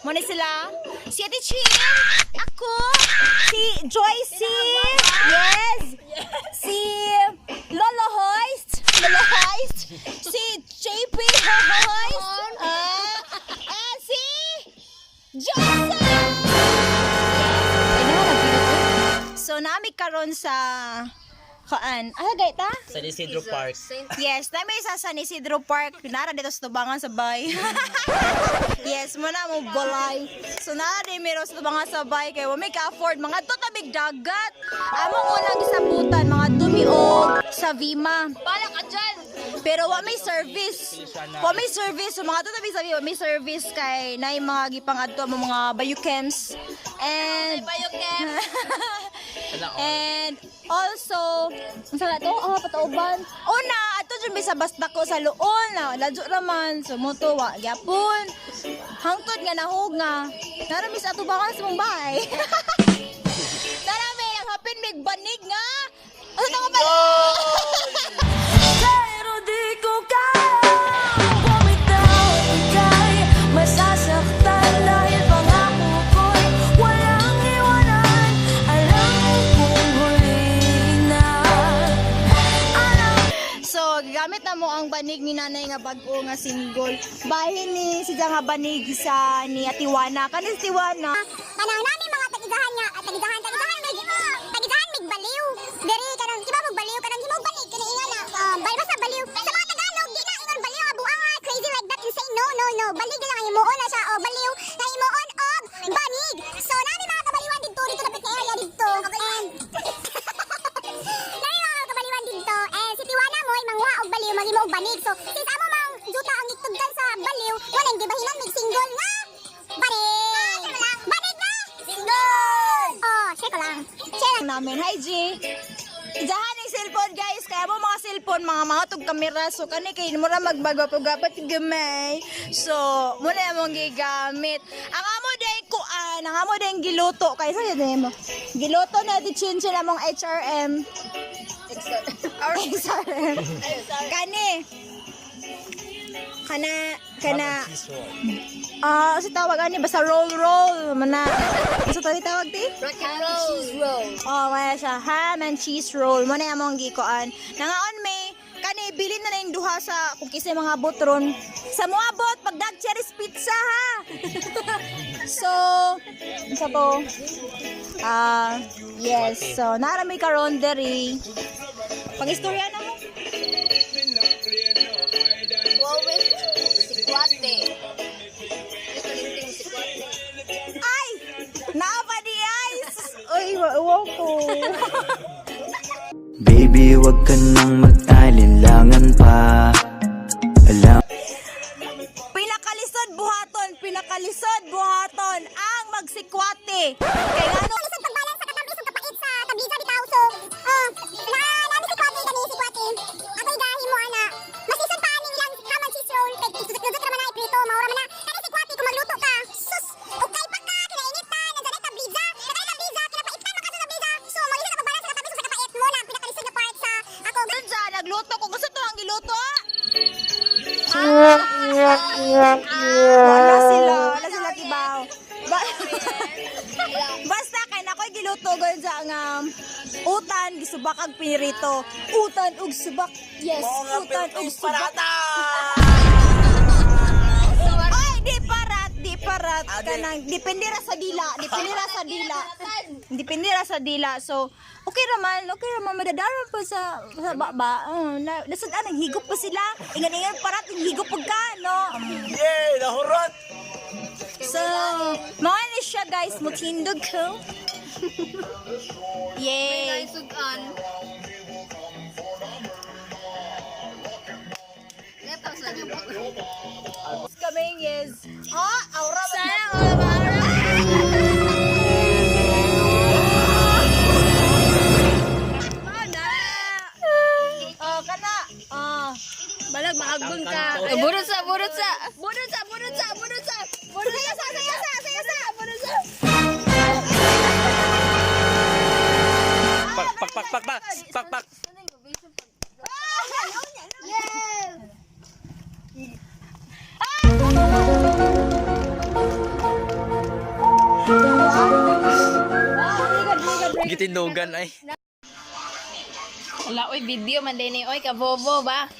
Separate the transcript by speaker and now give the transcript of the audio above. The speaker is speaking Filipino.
Speaker 1: Muna sila. Si Ate Chin. Ako. Si Joycey. Yes. Si Lolo Hoist. Si JP Hoist. And si Johnson. So, nami karon sa gayta?
Speaker 2: San Isidro Park.
Speaker 1: Yes, nami sa San Isidro Park. Nara dito sa Tubangan sa bay. Yes, muna mo balay. So, nara din meron sa Tubangan sa bay. Kaya wami ka-afford. Mga tutabig dagat. Among unang gisabutan, mga dumiog sa Vima.
Speaker 3: Bala ka dyan!
Speaker 1: Pero wa may service. Wa may service. So, mga tutabig sa Vima, may service kay na yung mga gipang adto mo mga bayukems. And and also, saan na to? Patauban. Una, ato dyan may sa basta ko sa luon na ladyo raman. Sumuto, wa, gyapon. Hangtod nga nahog nga. Narami sa atubangan sa mong bahay. Narami, ang hapin may banig nga. Ano na ba?
Speaker 4: Pero di ko kaya bumitaw, ika'y masasaktan dahil pangako ko'y walang iwanan. Alam kong huli na.
Speaker 1: So, gamit na mo ang banig ni nanay nga bago nga single. Bahin ni siya nga banig sa ni Atiwana. Kanis Tiwana.
Speaker 5: Kanang namin mga tagigahan nga, tagigahan mig baliw. Diri kanang di ba mag baliw kanang di mo balik kanang ingon na basta baliw. Sa mga Tagalog di na ingon baliw abuang nga crazy like that and say no. Balig lang ang imuon na siya o baliw na imuon og banig. So namin mga kabaliwan dito lapit na area dito. And namin mga kabaliwan dito si Tiwana mo mangwa og baliw magimo og banig. So since amo mang juta ang itugdan sa baliw, wala di bahinan mig single nga. Banig na! Single! Oh, share ko lang. Share
Speaker 1: Namin. Hi, G. Diyan yung cellphone, guys. Kaya mo mga cellphone, mga tug kamera. So, kani kayo mo na magbago pag dapat gamay. So, muna yung mong gigamit. Ang amo day kuan, ang amo day giluto. Kaya sa'yo din mo. Giluto na di chin-chin among HRM. XRM. Kani. Kana. Si tawag ani basta roll mana. Sa tawag ti?
Speaker 3: Rock and roll. Cheese roll.
Speaker 1: Oh, maya siya ham and cheese roll. Mo na among gikuan. Nangaon may kani bilin na yung duha sa kung kisay mga botron. Sa moabot pag dag cherries pizza ha. So, isa to. Yes. So, narami karon diri. Pag-istorya na mo.
Speaker 3: Always si Kwate. Kalinting si Kwate.
Speaker 1: Ay! Naapa di ice! Uy, wow ko.
Speaker 6: Baby, wag ka nang mag-alinlangan pa. Alam
Speaker 1: Pinakalisod buhaton ang magsikwate. Kaya ano?
Speaker 5: Lisod pagbalance sa katambi sa kapait sa tabiza bitaw so. Nabi si Kwate gani si Kwate. Ako igahin mo ana. Masisod pa ani ilang ham and cheese roll kay tusok-tusok ra man na iprito maura man na. Kani si Kwate kung magluto ka. Sus, okay pa ka kinainit pa nandiyan ay tabiza. Kaya tabiza kinapait pa makaso sa tabiza. So mo lisod pagbalance sa katambi sa kapait mo na pinakalisod na part sa ako.
Speaker 1: Doon dyan, nagluto ko. Gusto to ang giluto. Wala sila tibaw. Basta kay nakoy giluto gud sa nga utan gisubak ag pinirito. Utan ug subak. Yes, utan ug subak. Ay, di parat kanang depende ra sa dila. So, okay raman madadaran pa sa baba. Nasad anang higop pa sila. Ingan parat higop pagka, no?
Speaker 2: Yay! Nahurot!
Speaker 1: So, mga ni siya guys, mutindog ko. Yay!
Speaker 3: Sugan. Lepang sa niyo po.
Speaker 1: Coming is, aura ba?
Speaker 3: Sana all ba?
Speaker 1: Kana.
Speaker 3: Balag mahagbon ka. Burot sa.
Speaker 2: Pak.
Speaker 1: Yeah!
Speaker 2: gitindugan ay.
Speaker 3: Wala, oy, video man din eh. Oy, kabobo ba?